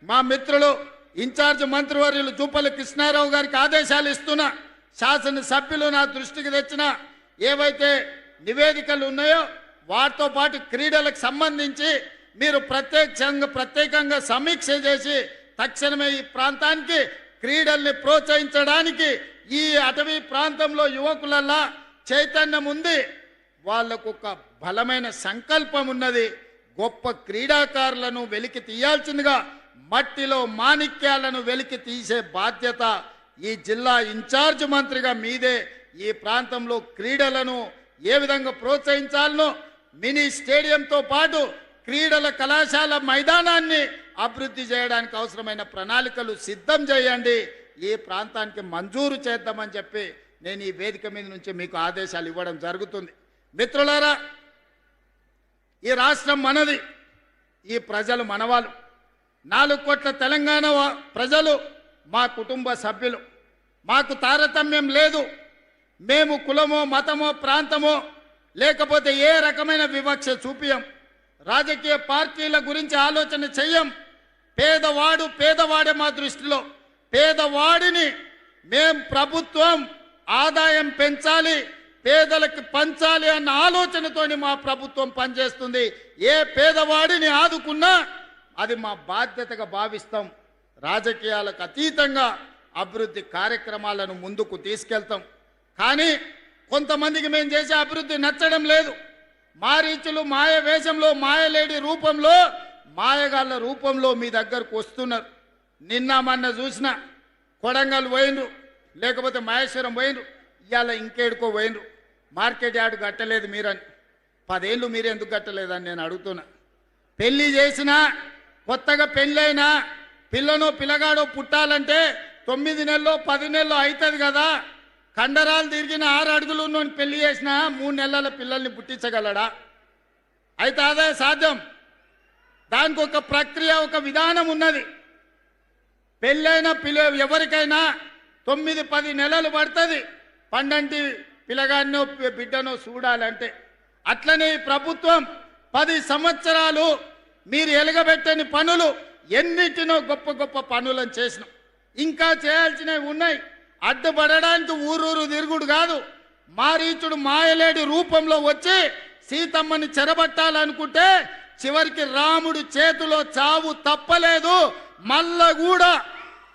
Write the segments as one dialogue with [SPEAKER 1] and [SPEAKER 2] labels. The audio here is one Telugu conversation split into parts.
[SPEAKER 1] మా మిత్రులు ఇన్ఛార్జ్ మంత్రివర్యులు జూపల్లి కృష్ణారావు గారికి ఆదేశాలు ఇస్తున్నా, శాసనసభ్యులు నా దృష్టికి తెచ్చిన ఏవైతే నివేదికలు ఉన్నాయో వాటితో పాటు క్రీడలకు సంబంధించి మీరు ప్రత్యేకంగా సమీక్ష చేసి తక్షణమే ఈ ప్రాంతానికి క్రీడల్ని ప్రోత్సహించడానికి ఈ అటవీ ప్రాంతంలో యువకులల్లా చైతన్యం ఉంది, వాళ్ళకు ఒక బలమైన సంకల్పం ఉన్నది. గొప్ప క్రీడాకారులను వెలికి తీయాల్సిందిగా మట్టిలో మాణిక్యాలను వెలికి తీసే బాధ్యత ఈ జిల్లా ఇన్ఛార్జ్ మంత్రిగా మీదే. ఈ ప్రాంతంలో క్రీడలను ఏ విధంగా ప్రోత్సహించాలనో మినీ స్టేడియంతో పాటు క్రీడల కళాశాల మైదానాన్ని అభివృద్ధి చేయడానికి అవసరమైన ప్రణాళికలు సిద్ధం చేయండి, ఈ ప్రాంతానికి మంజూరు చేద్దామని చెప్పి నేను ఈ వేదిక మీద నుంచి మీకు ఆదేశాలు ఇవ్వడం జరుగుతుంది. మిత్రులారా, ఈ రాష్ట్రం మనది, ఈ ప్రజలు మనవాళ్ళు. 4 కోట్ల తెలంగాణ ప్రజలు మా కుటుంబ సభ్యులు. మాకు తారతమ్యం లేదు. మేము కులమో మతమో ప్రాంతమో లేకపోతే ఏ రకమైన వివక్ష చూపియం. రాజకీయ పార్టీల గురించి ఆలోచన చెయ్యం. పేదవాడే మా దృష్టిలో. పేదవాడిని ప్రభుత్వం ఆదాయం పెంచాలి, పేదలకు పంచాలి అన్న ఆలోచనతోని మా ప్రభుత్వం పనిచేస్తుంది. ఏ పేదవాడిని ఆదుకున్నా అది మా బాధ్యతగా భావిస్తాం. రాజకీయాలకు అతీతంగా అభివృద్ధి కార్యక్రమాలను ముందుకు తీసుకెళ్తాం. కానీ కొంతమందికి మేము చేసే అభివృద్ధి నచ్చడం లేదు. మారీచులు మాయ వేషంలో, మాయలేడి రూపంలో, మాయగాళ్ళ రూపంలో మీ దగ్గరకు వస్తున్నారు. నిన్న మొన్న చూసిన కొడంగల్ పోయినరు, లేకపోతే మహేశ్వరం పోయినరు, ఇవాళ ఇంకేడుకో పోయినరు. మార్కెట్ యార్డు కట్టలేదు మీరని. 10 ఏళ్ళు మీరు ఎందుకు కట్టలేదని నేను అడుగుతున్నా. పెళ్లి చేసినా, కొత్తగా పెళ్ళైనా పిల్లనో పిల్లగాడో పుట్టాలంటే 9 నెలల్లో 10 నెలల్లో అవుతుంది కదా. కండరాలు తిరిగిన 6 అడుగులు ఉన్నోని పెళ్లి చేసినా 3 నెలల పిల్లల్ని పుట్టించగలడా? అయితే అదే సాధ్యం. దానికి ఒక ప్రక్రియ, ఒక విధానం ఉన్నది. పెళ్ళైన ఎవరికైనా 9-10 నెలలు పడుతుంది పండంటి పిల్లగాడినో బిడ్డనో చూడాలంటే. అట్లనే ప్రభుత్వం 10 సంవత్సరాలు మీరు ఎలగబెట్టని పనులు ఎన్నిటినో గొప్ప గొప్ప పనులను చేసినాం. ఇంకా చేయాల్సినవి ఉన్నాయి. అడ్డుపడడానికి ఊరూరు తిరుగుడు కాదు. మారీచుడు మాయలేడి రూపంలో వచ్చి సీతమ్మని చెరబట్టాలనుకుంటే చివరికి రాముడు చేతిలో చావు తప్పలేదు. మళ్ళా కూడా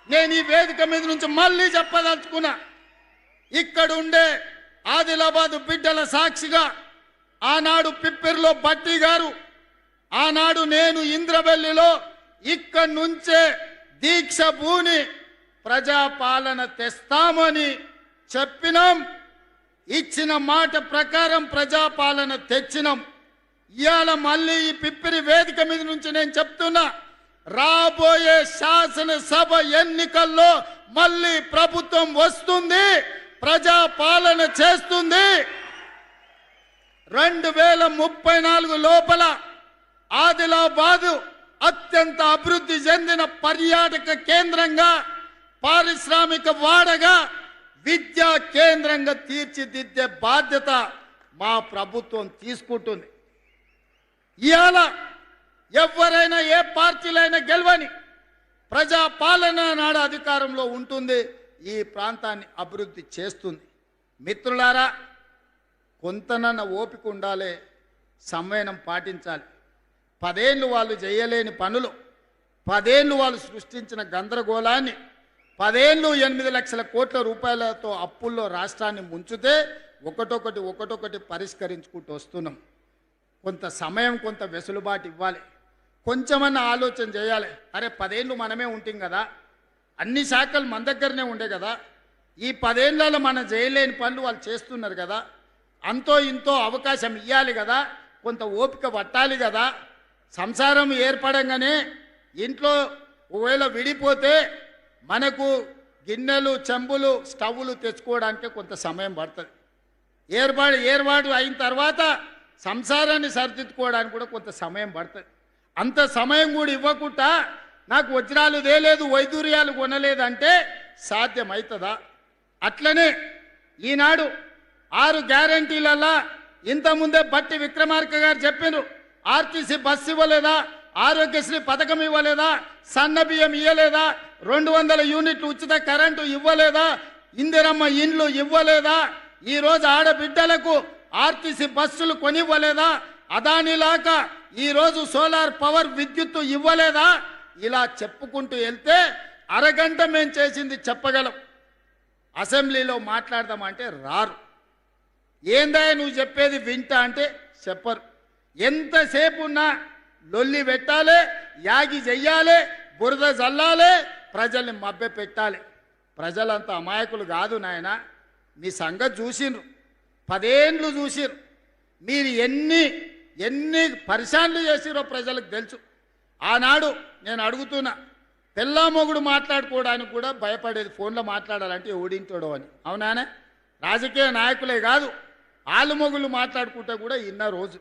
[SPEAKER 1] నేను ఈ వేదిక మీద నుంచి మళ్ళీ చెప్పదలుచుకున్నా, ఇక్కడ ఉండే ఆదిలాబాదు బిడ్డల సాక్షిగా ఆనాడు పిప్పిరిలో బట్టి గారు, ఆనాడు నేను ఇంద్రవెల్లిలో ఇక్కడి నుంచే దీక్ష భూని ప్రజాపాలన తెస్తామని చెప్పినాం. ఇచ్చిన మాట ప్రకారం ప్రజాపాలన తెచ్చినాం. ఇవాళ మళ్ళీ ఈ పిప్పిరి వేదిక మీద నుంచి నేను చెప్తున్నా, రాబోయే శాసనసభ ఎన్నికల్లో మళ్ళీ ప్రభుత్వం వస్తుంది, ప్రజాపాలన చేస్తుంది. 2034 లోపల ఆదిలాబాదు అత్యంత అభివృద్ధి చెందిన పర్యాటక కేంద్రంగా, పారిశ్రామిక వాడగా, విద్యా కేంద్రంగా తీర్చిదిద్దే బాధ్యత మా ప్రభుత్వం తీసుకుంటుంది. ఇవాళ ఎవరైనా ఏ పార్టీలైనా గెలవని, ప్రజాపాలన నాడు అధికారంలో ఉంటుంది, ఈ ప్రాంతాన్ని అభివృద్ధి చేస్తుంది. మిత్రులారా, కొంతనన్న ఓపిక ఉండాలి, సంయమనం పాటించాలి. 10 ఏళ్ళు వాళ్ళు చేయలేని పనులు, 10 ఏళ్ళు వాళ్ళు సృష్టించిన గందరగోళాన్ని, 10 ఏళ్ళు 8 లక్షల కోట్ల రూపాయలతో అప్పుల్లో రాష్ట్రాన్ని ముంచితే ఒకటొకటి పరిష్కరించుకుంటూ వస్తున్నాం. కొంత సమయం, కొంత వెసులుబాటు ఇవ్వాలి. కొంచెమన్నా ఆలోచన చేయాలి. అరే 10 ఏళ్ళు మనమే ఉంటాం కదా, అన్ని శాఖలు మన దగ్గరనే ఉండే కదా, ఈ 10 ఏళ్ళలో మనం చేయలేని పనులు వాళ్ళు చేస్తున్నారు కదా, అంతో ఇంతో అవకాశం ఇవ్వాలి కదా, కొంత ఓపిక పట్టాలి కదా. సంసారం ఏర్పడంగానే ఇంట్లో ఒకవేళ విడిపోతే మనకు గిన్నెలు, చెంబులు, స్టవ్లు తెచ్చుకోవడానికి కొంత సమయం పడుతుంది. ఏర్పాటు అయిన తర్వాత సంసారాన్ని సరిదిద్దుకోవడానికి కూడా కొంత సమయం పడుతుంది. అంత సమయం కూడా ఇవ్వకుండా నాకు వజ్రాలు తేలేదు, వైదూర్యాలు కొనలేదంటే సాధ్యమవుతుందా? అట్లనే ఈనాడు 6 గ్యారంటీలలో ఇంతకుముందే బట్టి విక్రమార్క గారు చెప్పినారు, ఆర్టీసీ బస్సు ఇవ్వలేదా, ఆరోగ్యశ్రీ పథకం ఇవ్వలేదా? సన్న బియ్యం ఇవ్వలేదా? 200 యూనిట్లు ఉచిత కరెంటు ఇవ్వలేదా? ఇందిరమ్మ ఇండ్లు ఇవ్వలేదా? ఈరోజు ఆడబిడ్డలకు ఆర్టీసీ బస్సులు కొనివ్వలేదా? అదానిలాగా ఈరోజు సోలార్ పవర్ విద్యుత్తు ఇవ్వలేదా? ఇలా చెప్పుకుంటూ వెళ్తే అరగంట మేము చేసింది చెప్పగలం. అసెంబ్లీలో మాట్లాడదామంటే రారు. ఏందా నువ్వు చెప్పేది వింటా అంటే చెప్పరు. ఎంతసేపు ఉన్నా లొల్లి పెట్టాలి, యాగి చెయ్యాలి, బురద జల్లాలి, ప్రజల్ని మభ్య పెట్టాలి. ప్రజలంతా అమాయకులు కాదు నాయన. మీ సంగతి చూసిర్రు, 10 ఏండ్లు చూసిర్రు. మీరు ఎన్ని పరిశాన్లు చేసిరో ప్రజలకు తెలుసు. ఆనాడు నేను అడుగుతున్నా, పిల్ల మొగుడు మాట్లాడుకోవడానికి కూడా భయపడేది, ఫోన్లో మాట్లాడాలంటే ఓడింటాడో అని. అవునానే? రాజకీయ నాయకులే కాదు, ఆలు మొగుళ్ళు మాట్లాడుకుంటే కూడా ఇన్న రోజు